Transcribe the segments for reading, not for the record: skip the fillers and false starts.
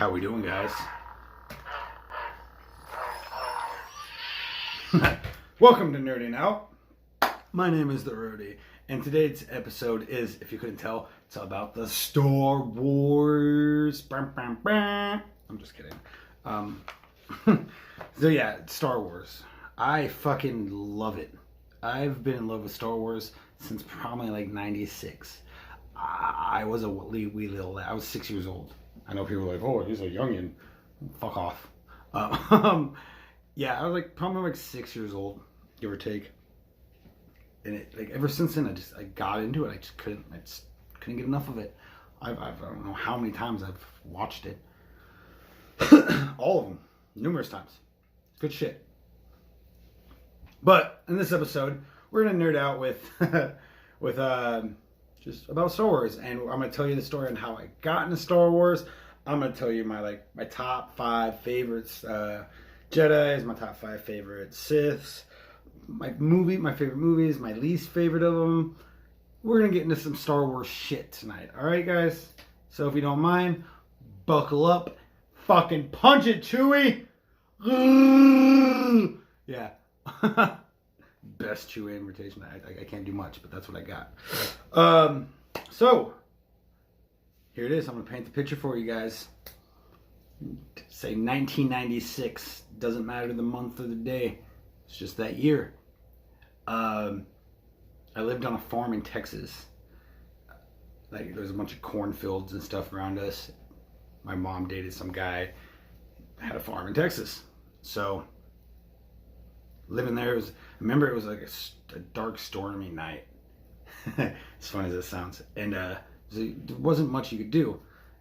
How we doing, guys? Welcome to Nerding Out. My name is the Rudy, and today's episode is, if you couldn't tell, it's about the Star Wars. I'm just kidding. So yeah, Star Wars. I fucking love it. I've been in love with Star Wars since probably like '96. I was a wee little lad. I was 6 years old. I know people are like, oh, he's a youngin'. Fuck off. Yeah, I was like probably like 6 years old, give or take. And it, like, ever since then, I got into it. I just couldn't get enough of it. I don't know how many times I've watched it. All of them, numerous times. Good shit. But in this episode, we're gonna nerd out with just about Star Wars, and I'm gonna tell you the story on how I got into Star Wars. I'm gonna tell you my top 5 favorites Jedi's, my top 5 favorite Siths, my favorite movies, my least favorite of them. We're gonna get into some Star Wars shit tonight. All right, guys. So if you don't mind, buckle up, fucking punch it, Chewie. Yeah. Best Chewie invitation. I can't do much, but that's what I got. So here it is. I'm gonna paint the picture for you guys. Say 1996. Doesn't matter the month or the day. It's just that year. I lived on a farm in Texas. Like, there's a bunch of cornfields and stuff around us. My mom dated some guy, had a farm in Texas. So living there was, I remember it was like a dark, stormy night. As funny as it sounds. And there wasn't much you could do.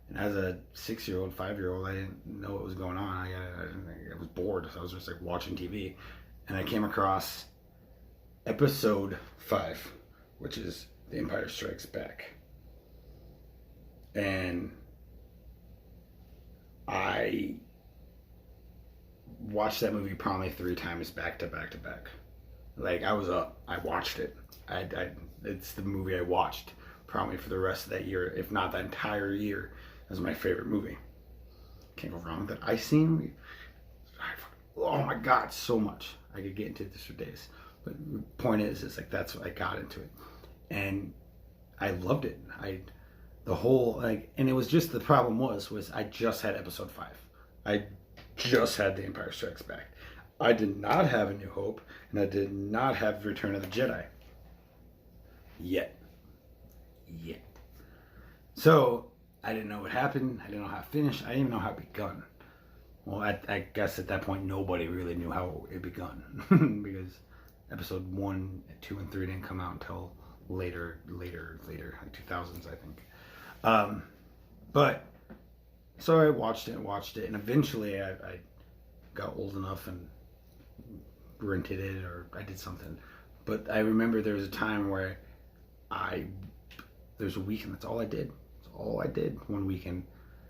And as a 6-year-old, 5-year-old, I didn't know what was going on. I was bored, so I was just like watching TV. And I came across episode 5, which is The Empire Strikes Back. And I watched that movie probably 3 times back to back to back. Like, I was up. I watched it. It's the movie I watched probably for the rest of that year, if not that entire year. It was my favorite movie. Can't go wrong with that ice scene. Oh my god, so much. I could get into this for days. But the point is like, that's what I got into it. And I loved it. The whole, like, and it was just, the problem was I just had episode 5. I just had The Empire Strikes Back. I did not have A New Hope, and I did not have Return of the Jedi. Yet. So I didn't know what happened. I didn't know how it finished. I didn't even know how it begun. Well, I guess at that point nobody really knew how it begun because episode 1, 2, and 3 didn't come out until later, like 2000s, I think. But so I watched it, and eventually I got old enough and rented it, or I did something. But I remember there was a time where there's a weekend, that's all I did. That's all I did one weekend.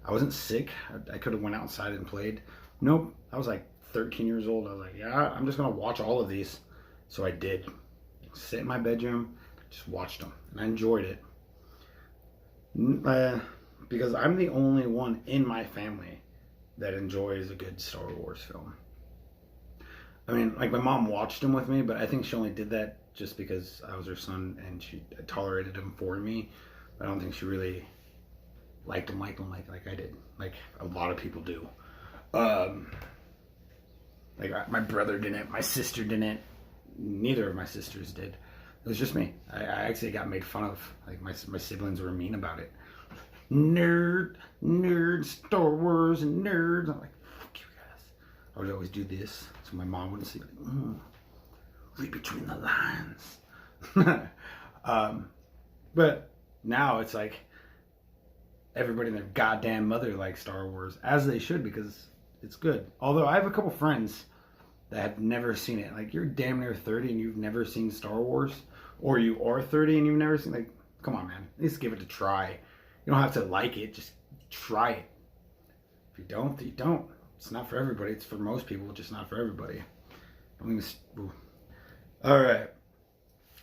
I wasn't sick. I could have went outside and played. Nope. I was like 13 years old. I was like, yeah, I'm just going to watch all of these. So I did. Sit in my bedroom, just watched them. And I enjoyed it. Because I'm the only one in my family that enjoys a good Star Wars film. I mean, like, my mom watched them with me, but I think she only did that just because I was her son and she tolerated them for me. I don't think she really liked them like I did. Like a lot of people do. Like, my brother didn't, my sister didn't, neither of my sisters did. It was just me. I actually got made fun of. Like, my siblings were mean about it. Nerd, Star Wars, and nerds. I'm like, fuck you guys. I would always do this so my mom wouldn't see, like, read between the lines. But now it's like everybody and their goddamn mother likes Star Wars, as they should, because it's good. Although I have a couple friends that have never seen it. Like, you're damn near 30 and you've never seen Star Wars, or you are 30 and you've never seen, like, come on, man, at least give it a try. You don't have to like it, just try it. If you don't, you don't. It's not for everybody. It's for most people, just not for everybody. All right.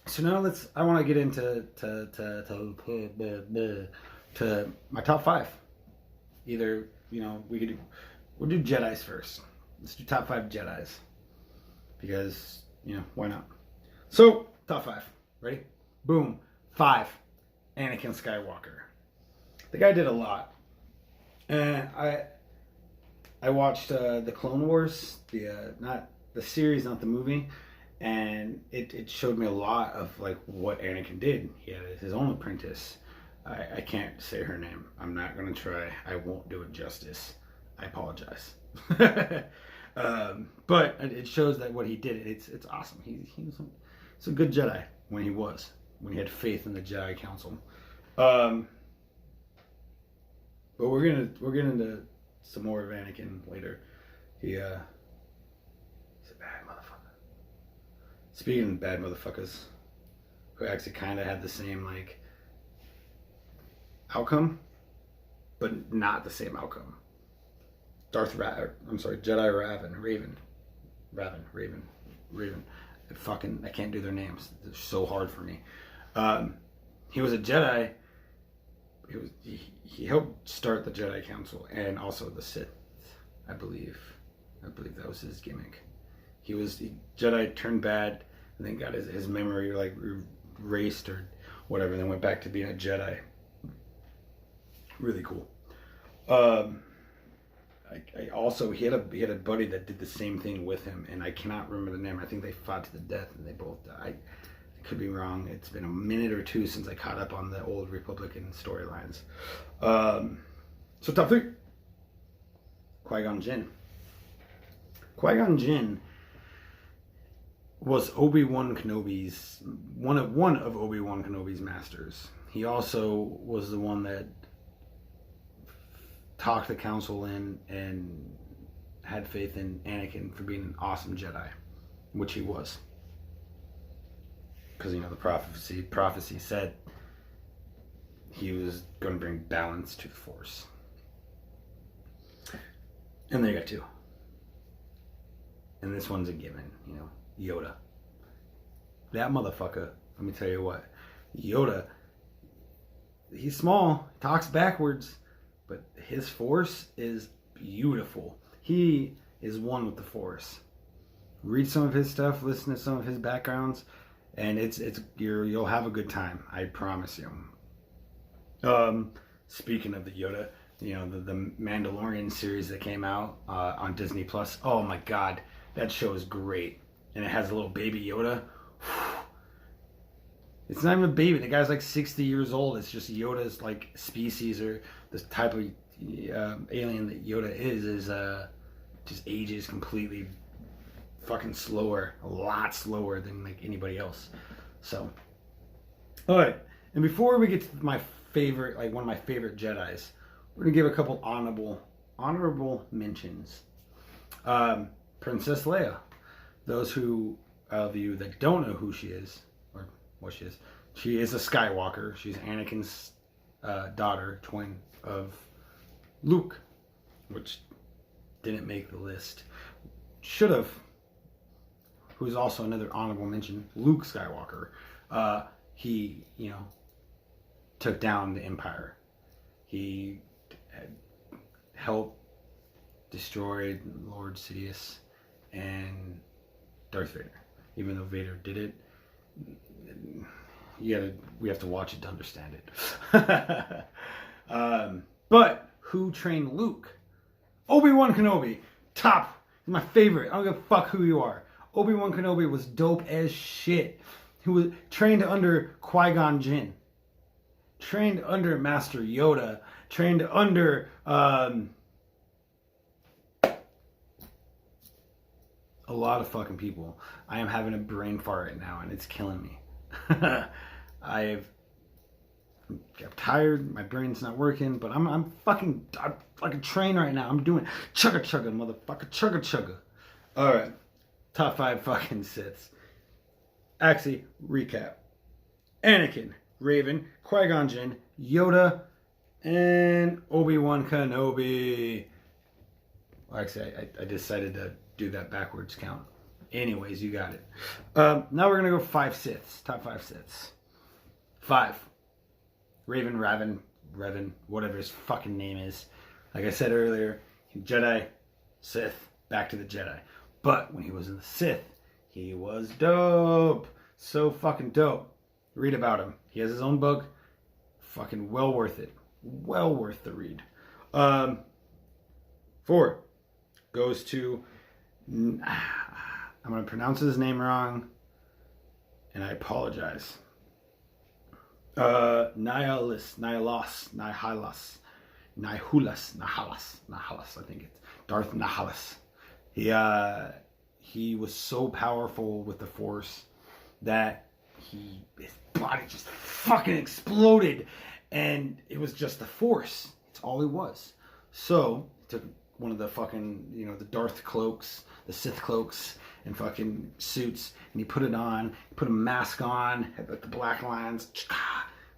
So now I want to get into to my top 5. Either, we'll do Jedis first. Let's do top 5 Jedis. Because, why not? So, top 5. Ready? Boom. 5. Anakin Skywalker. The guy did a lot. And I watched the Clone Wars, not the series, not the movie, and it showed me a lot of like what Anakin did. He had his own apprentice. I can't say her name. I'm not gonna try. I won't do it justice. I apologize. But it shows that what he did, it's awesome. He's a good Jedi when he had faith in the Jedi Council. But we're getting into some more of Anakin later. He's a bad motherfucker. Speaking of bad motherfuckers, who actually kind of had the same like outcome, but not the same outcome. Jedi Raven. I can't do their names. They're so hard for me. He was a Jedi. He helped start the Jedi Council and also the Sith, I believe that was his gimmick. Jedi turned bad and then got his memory like erased or whatever, and then went back to being a Jedi. Really cool. I also he had a buddy that did the same thing with him, and I cannot remember the name. I think they fought to the death and they both died. I could be wrong. It's been a minute or two since I caught up on the old Republican storylines. So top 3. Qui-Gon Jinn. Qui-Gon Jinn was Obi-Wan Kenobi's one of Obi-Wan Kenobi's masters. He also was the one that talked the council in and had faith in Anakin for being an awesome Jedi, which he was. Because the prophecy said he was going to bring balance to the Force. And they got 2. And this one's a given, Yoda. That motherfucker, let me tell you what. Yoda, he's small, talks backwards, but his Force is beautiful. He is one with the Force. Read some of his stuff, listen to some of his backgrounds, and you'll have a good time. I promise you. Speaking of the Yoda, the Mandalorian series that came out on Disney Plus. Oh my God, that show is great, and it has a little baby Yoda. It's not even a baby. The guy's like 60 years old. It's just Yoda's like species or this type of alien that Yoda is just ages completely fucking slower, a lot slower than like anybody else. So, all right. And before we get to my favorite, like one of my favorite Jedis, we're gonna give a couple honorable mentions. Princess Leia. Those of you that don't know who she is or what she is a Skywalker. She's Anakin's daughter, twin of Luke, which didn't make the list. Should have. Who's also another honorable mention, Luke Skywalker. He, took down the Empire. He helped destroy Lord Sidious and Darth Vader. Even though Vader did it, we have to watch it to understand it. But who trained Luke? Obi-Wan Kenobi. Top. He's my favorite. I don't give a fuck who you are. Obi-Wan Kenobi was dope as shit. He was trained under Qui-Gon Jinn. Trained under Master Yoda. Trained under a lot of fucking people. I am having a brain fart right now and it's killing me. I'm tired, my brain's not working, but I'm fucking like a train right now. I'm doing chugga chugga, motherfucker, chugga chugga. Alright. Top 5 fucking Siths. Actually, recap. Anakin, Raven, Qui-Gon Jinn, Yoda, and Obi-Wan Kenobi. Well, actually, I decided to do that backwards count. Anyways, you got it. Now we're going to go 5 Siths. Top 5 Siths. 5. Raven, whatever his fucking name is. Like I said earlier, Jedi, Sith, back to the Jedi. But when he was in the Sith, he was dope. So fucking dope. Read about him. He has his own book. Fucking well worth it. Well worth the read. 4 goes to... I'm going to pronounce his name wrong. And I apologize. Nihilas, I think it's Darth Nihilas. He was so powerful with the Force that his body just fucking exploded, and it was just the Force. It's all he was. So he took one of the fucking, the Darth cloaks, the Sith cloaks, and fucking suits, and he put it on. He put a mask on, had like the black lines,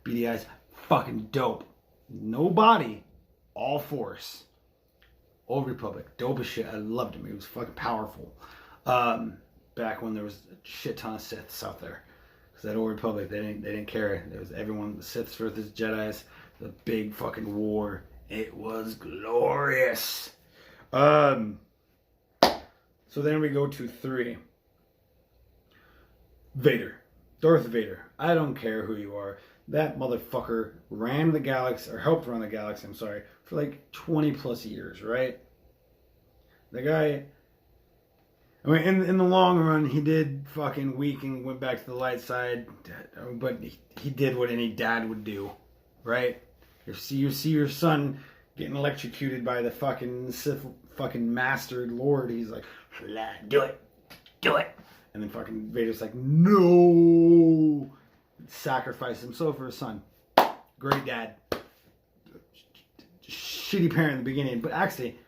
beady eyes, fucking dope. No body, all Force. Old Republic, dope as shit. I loved him. He was fucking powerful. Back when there was a shit ton of Siths out there, because that Old Republic, they didn't care. There was everyone, the Siths versus Jedis, the big fucking war. It was glorious. So then we go to 3. Vader. Darth Vader. I don't care who you are. That motherfucker ran the galaxy, or helped run the galaxy, I'm sorry, for like 20 plus years, right? The guy, I mean, in the long run, he did fucking weak and went back to the light side, but he did what any dad would do, right? You see your son getting electrocuted by the fucking Sith fucking master lord. He's like, do it. And then fucking Vader's like, no. Sacrifice himself for his son. Great dad. Shitty parent in the beginning, but actually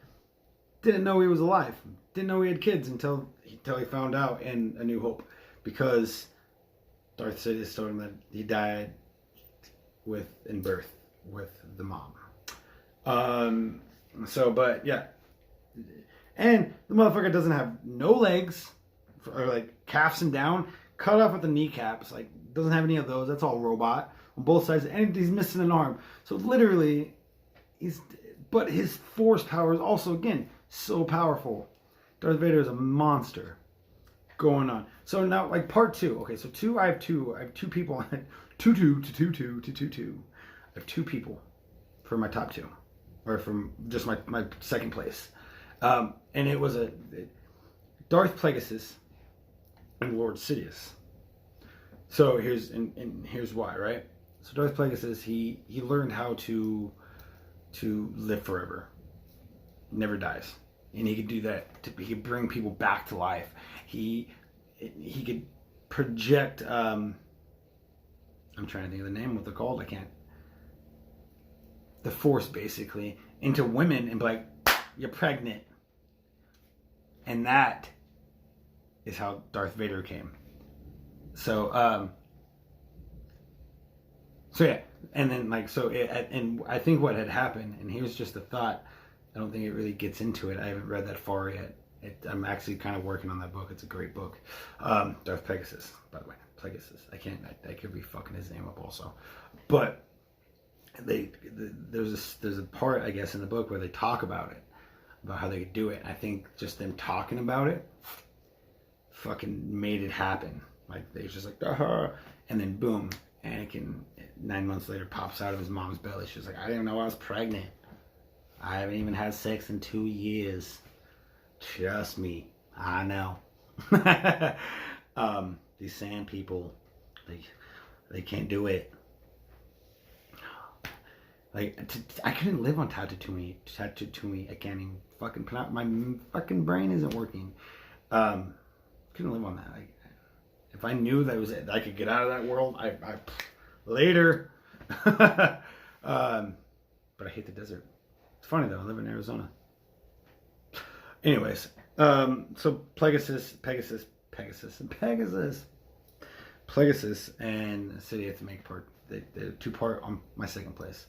didn't know he was alive. Didn't know he had kids until he found out in A New Hope, because Darth Sidious told him that he died in birth with the mom. But yeah, and the motherfucker doesn't have no legs, or like calves and down, cut off at the kneecaps, like doesn't have any of those. That's all robot on both sides, and he's missing an arm. So literally, but his Force power is also, again, so powerful. Darth Vader is a monster going on. So now, like part 2. Okay, so 2, I have two people on it. 2. I have 2 people for my top 2, or from just my second place. And it was Darth Plagueis and Lord Sidious. So here's why, right? So Darth Plagueis, he learned how to live forever, never dies, and he could do that. He could bring people back to life. He could project. I'm trying to think of the name. What they're called? I can't. The Force, basically, into women and be like, you're pregnant, and that is how Darth Vader came. So yeah, and then and I think what had happened, and here's just a thought, I don't think it really gets into it. I haven't read that far yet. I'm actually kind of working on that book. It's a great book. Darth Plagueis, by the way. Plagueis. I could be fucking his name up also. But there's a part, I guess, in the book where they talk about it, about how they could do it. I think just them talking about it fucking made it happen. Like, they just like, and then boom, Anakin 9 months later pops out of his mom's belly. She's like, I didn't know I was pregnant. I haven't even had sex in 2 years. Trust me, I know. These sand people, they can't do it. Like, I couldn't live on Tatooine. I can't even fucking pronounce. My fucking brain isn't working. Couldn't live on that. If I knew that I could get out of that world, I later. But I hate the desert. It's funny though. I live in Arizona. Anyways, so Plagueis and Sidious to make part. They're 2-part on my second place.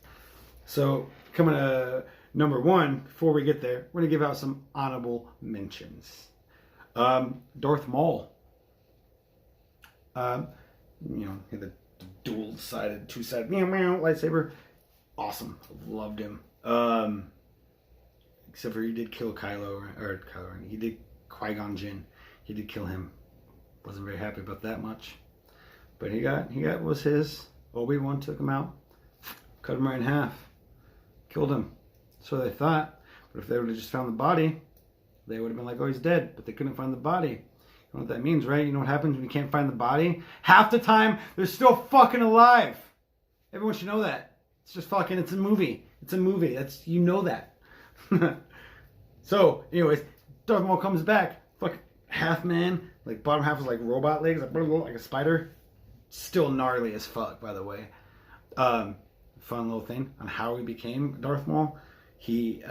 So coming to number 1, before we get there, we're gonna give out some honorable mentions. Darth Maul. The dual-sided, 2-sided lightsaber. Awesome. Loved him. except for he did kill Kylo Ren. He did Qui-Gon Jinn. He did kill him. Wasn't very happy about that much. But he got what was his. Obi-Wan took him out, cut him right in half, killed him. So they thought. But if they would have just found the body, they would have been like, oh, he's dead. But they couldn't find the body. You know what that means, right? You know what happens when you can't find the body? Half the time, they're still fucking alive. Everyone should know that. It's just fucking, it's a movie. It's a movie. That's, you know that. So, anyways, Darth Maul comes back. Fucking half man. Like, bottom half is like robot legs. Like a spider. Still gnarly as fuck, by the way. Fun little thing on how he became Darth Maul. He,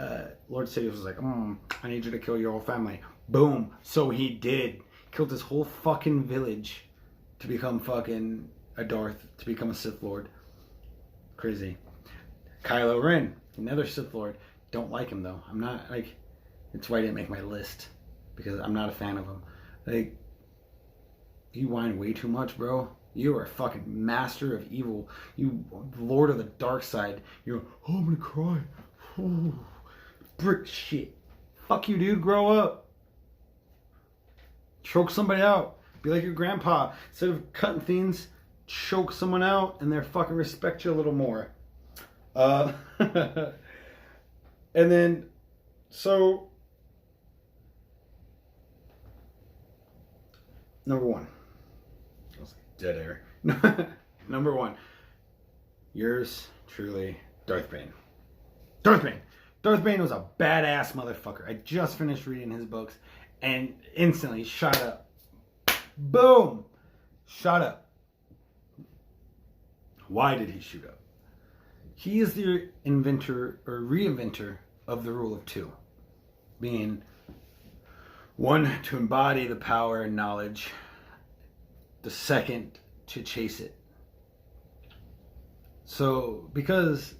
Lord Sidious was like, I need you to kill your whole family. Boom. So he did. Killed his whole fucking village to become fucking a Darth, to become a Sith Lord. Crazy. Kylo Ren, another Sith Lord. Don't like him though. I'm not, like, it's why I didn't make my list. Because I'm not a fan of him. Like, you whine way too much, bro. You are a fucking master of evil. You Lord of the dark side. You're, oh, I'm gonna cry. Ooh, brick shit. Fuck you, dude. Grow up. Choke somebody out. Be like your grandpa. Instead of cutting things, choke someone out and they'll fucking respect you a little more. And then, so, number one. I was like, dead air. Number one. Yours truly, Darth Bane. Darth Bane. Darth Bane was a badass motherfucker. I just finished reading his books and instantly shot up. Boom! Shot up. Why did he shoot up? He is the inventor or reinventor of the rule of two. Being one, to embody the power and knowledge. The second, to chase it. So, because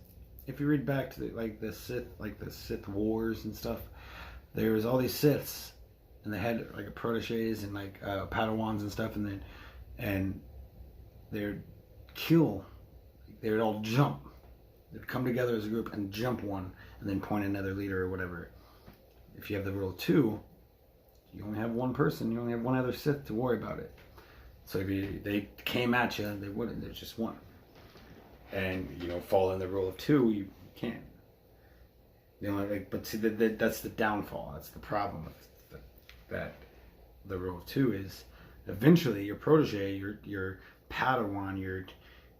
if you read back to the Sith Wars and stuff, there was all these Siths, and they had like proteges and like Padawans and stuff, and they'd kill. They would all jump. They'd come together as a group and jump one, and then point another leader or whatever. If you have the rule of two, you only have one person. You only have one other Sith to worry about it. So if they came at you, they wouldn't. There's just one. And fall in the rule of two, you can't. But see, that's the downfall. That's the problem with that. The rule of two is eventually your protege, your Padawan, your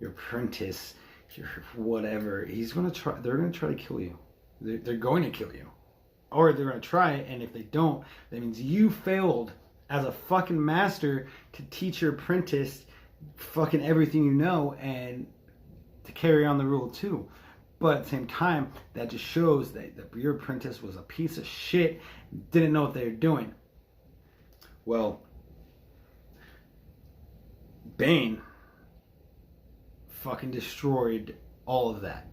apprentice, your whatever. They're gonna try to kill you. They're going to kill you, or they're gonna try. And if they don't, that means you failed as a fucking master to teach your apprentice fucking everything you know and to carry on the rule of two. But at the same time, that just shows that your apprentice was a piece of shit, didn't know what they were doing. Well, Bane fucking destroyed all of that.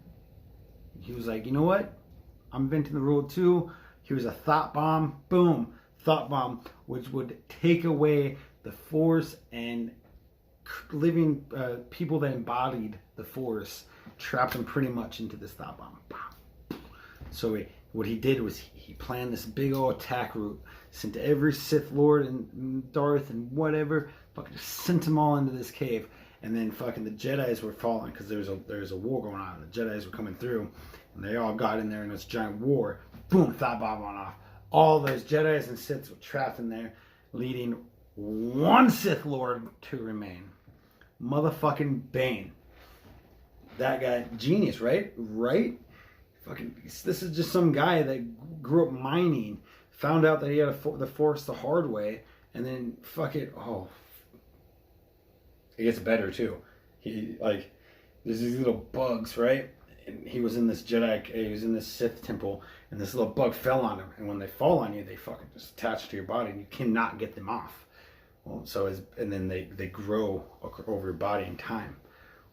He was like, you know what? I'm inventing the rule of two. Here's a thought bomb. Boom. Thought bomb, which would take away the Force and living people that embodied the Force, trapped them pretty much into this thought bomb. So what he did was he planned this big old attack route, sent every Sith Lord and Darth and whatever, fucking just sent them all into this cave. And then fucking the Jedis were falling because there was a war going on. The Jedis were coming through, and they all got in there in this giant war. Boom, thought bomb went off. All those Jedis and Siths were trapped in there, leading one Sith Lord to remain. Motherfucking Bane. That guy, genius, right? Right? Fucking, this is just some guy that grew up mining, found out that he had the Force the hard way, and then it gets better too. There's these little bugs, right? And he was in this Sith temple, and this little bug fell on him. And when they fall on you, they fucking just attach to your body, and you cannot get them off. Well, and then they grow over your body in time.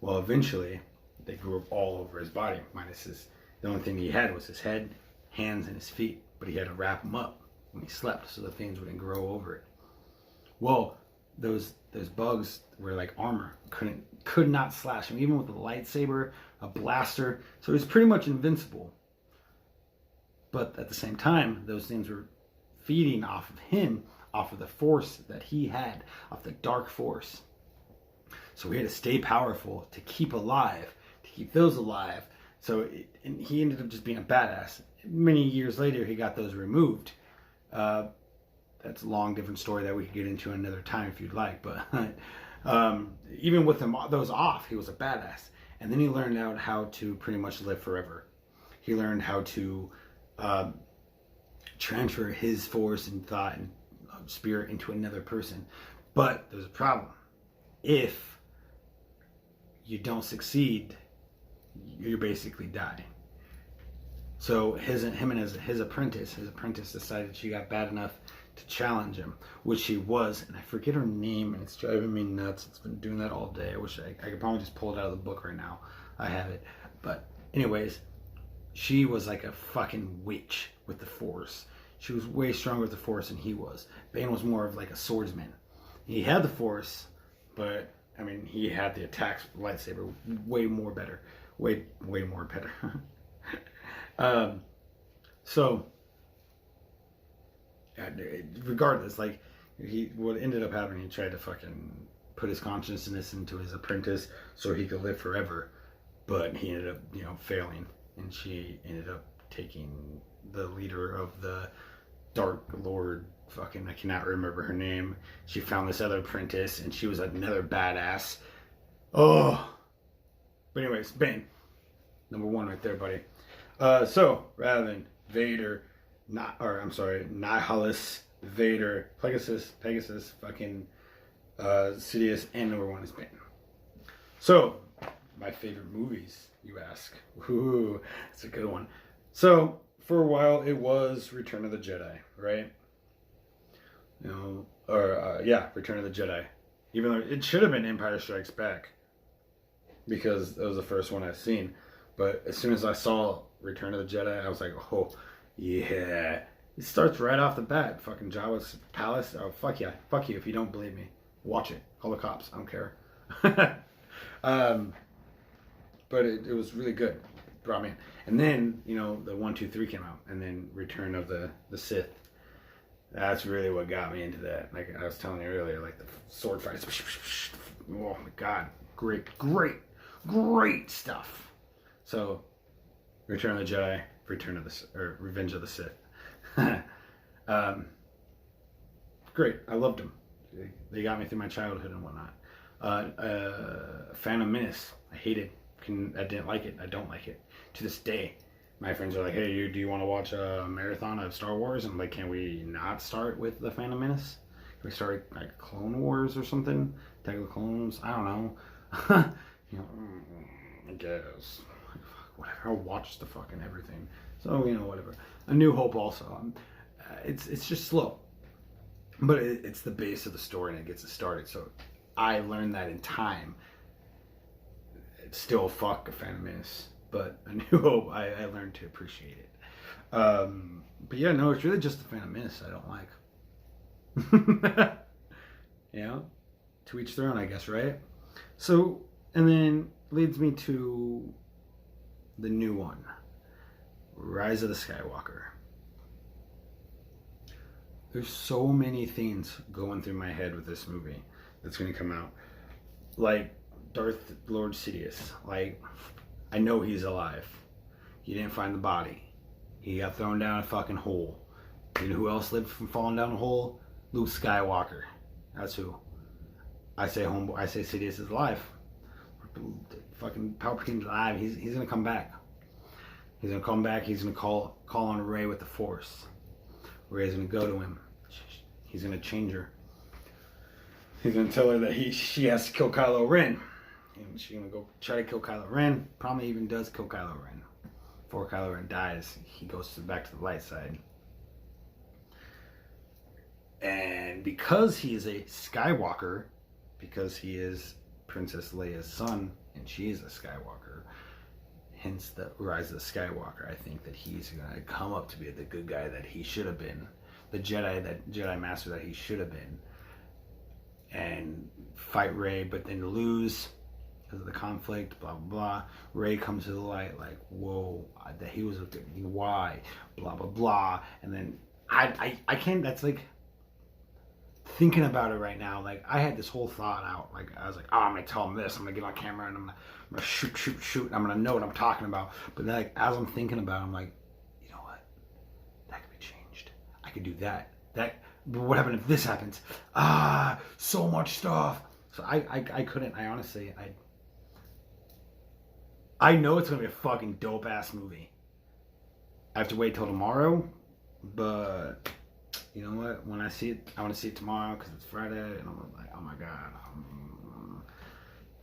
Well, eventually, they grew up all over his body, minus the only thing he had was his head, hands, and his feet. But he had to wrap them up when he slept, so the things wouldn't grow over it. Well, those bugs were like armor, could not slash him, even with a lightsaber, a blaster. So he was pretty much invincible. But at the same time, those things were feeding off of him, off of the force that he had, off the dark force. So he had to stay powerful to keep alive, to keep those alive. So and he ended up just being a badass. Many years later, he got those removed. That's a long, different story that we could get into another time if you'd like. But even with those off, he was a badass. And then he learned out how to pretty much live forever. He learned how to transfer his force and thought and spirit into another person. But there's a problem. If you don't succeed, you basically die. So his apprentice decided she got bad enough to challenge him, which she was, and I forget her name, and it's driving me nuts. It's been doing that all day. I wish I could probably just pull it out of the book right now. I have it. But anyways, she was like a fucking witch with the force. She was way stronger with the force than he was. Bane was more of like a swordsman. He had the force, but I mean, he had the attacks with the lightsaber way more better. Way more better. So regardless, like, what ended up happening, he tried to fucking put his consciousness into his apprentice so he could live forever, but he ended up, failing, and she ended up taking the leader of the Dark Lord, fucking, I cannot remember her name. She found this other apprentice, and she was another badass. Oh, but anyways, Bane, number one right there, buddy. So rather than Vader, Nihilus, Vader, Pegasus, fucking Sidious, and number one is Bane. So, my favorite movies, you ask. Ooh, that's a good one. So, for a while, it was Return of the Jedi, right? Return of the Jedi. Even though it should have been Empire Strikes Back, because that was the first one I've seen. But as soon as I saw Return of the Jedi, I was like, oh, yeah. It starts right off the bat. Fucking Jabba's palace. Oh, fuck yeah. Fuck you if you don't believe me. Watch it. Call the cops. I don't care. But it was really good. Brought me in. And then, the 1, 2, 3 came out. And then Return of the Sith. That's really what got me into that. Like I was telling you earlier, like the sword fights. Oh my god. Great stuff. So, Return of the Jedi, Revenge of the Sith. Great. I loved them. They got me through my childhood and whatnot. Phantom Menace. I hated. I didn't like it. I don't like it. To this day, my friends are like, hey, do you want to watch a marathon of Star Wars? And I'm like, can we not start with the Phantom Menace? Can we start like Clone Wars or something? Attack of the Clones? I don't know. I guess. Whatever. I'll watch the fucking everything. So, whatever. A New Hope also. It's just slow. But it's the base of the story and it gets it started. So I learned that in time. It's still fuck a Phantom Menace. But A New Hope, I learned to appreciate it. But yeah, no, it's really just the Phantom Menace I don't like. To each their own, I guess, right? So, and then leads me to the new one, Rise of the Skywalker. There's so many things going through my head with this movie that's going to come out. Like Darth Lord Sidious. Like, I know he's alive. He didn't find the body. He got thrown down a fucking hole. You know who else lived from falling down a hole? Luke Skywalker. That's who. I say Sidious is alive. Fucking Palpatine's alive. He's gonna come back. He's gonna come back. He's gonna call on Rey with the Force. Rey's gonna go to him. He's gonna change her. He's gonna tell her that she has to kill Kylo Ren, and she's gonna go try to kill Kylo Ren. Probably even does kill Kylo Ren. Before Kylo Ren dies, he goes back to the light side. And because he is a Skywalker, because he is Princess Leia's son, and she is a Skywalker, hence the Rise of the Skywalker, I think that he's going to come up to be the good guy that he should have been, the Jedi Master that he should have been, and fight Rey, but then lose because of the conflict, blah, blah, blah. Ray comes to the light, like, whoa, that he was with me, why, blah, blah, blah. And then I can't, that's like, thinking about it right now, like, I had this whole thought out. Like, I was like, oh, I'm going to tell him this. I'm going to get on camera and I'm going to shoot. And I'm going to know what I'm talking about. But then, like, as I'm thinking about it, I'm like, you know what? That could be changed. I could do that. But what happened if this happens? So much stuff. So I couldn't. I honestly, I know it's going to be a fucking dope-ass movie. I have to wait till tomorrow. But you know what? When I see it, I want to see it tomorrow because it's Friday, and I'm like, oh my god.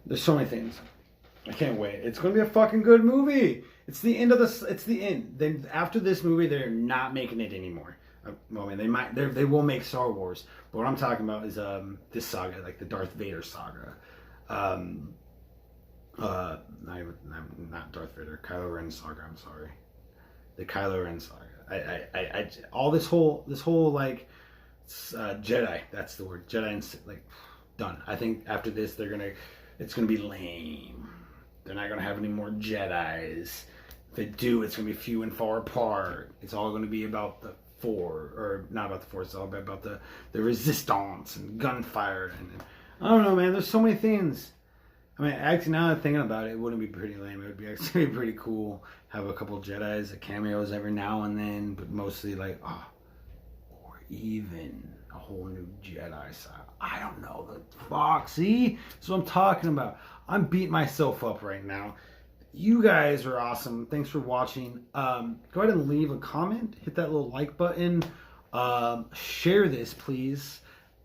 There's so many things. I can't wait. It's gonna be a fucking good movie. It's the end of the. It's the end. Then after this movie, they're not making it anymore. Well, I mean, they might. They will make Star Wars, but what I'm talking about is this saga, like the Darth Vader saga. Not Darth Vader, Kylo Ren saga. I'm sorry, the Kylo Ren saga. I all this whole like Jedi. That's the word. Jedi and like done. I think after this it's gonna be lame. They're not gonna have any more Jedis. If they do, it's gonna be few and far apart. It's all gonna be about the Force, or not about the Force. It's all about the resistance and gunfire and I don't know, man. There's so many things. I mean, actually, now that I'm thinking about it, it wouldn't be pretty lame. It would be actually pretty cool. Have a couple Jedis, cameos every now and then, but mostly like, or even a whole new Jedi side. I don't know. The fuck, see? That's what I'm talking about. I'm beating myself up right now. You guys are awesome. Thanks for watching. Go ahead and leave a comment. Hit that little like button. Share this, please.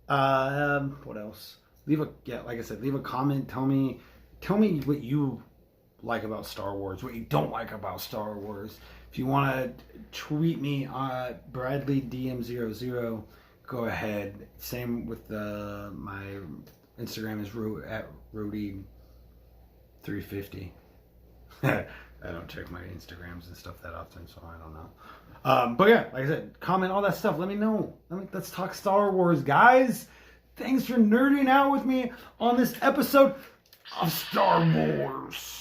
What else? Like I said, leave a comment. Tell me what you like about Star Wars, what you don't like about Star Wars. If you want to tweet me BradleyDM00, go ahead. Same with my Instagram is at Rody350. I don't check my Instagrams and stuff that often, so I don't know. But yeah, like I said, comment all that stuff. Let me know. Let's talk Star Wars, guys. Thanks for nerding out with me on this episode of Star Wars.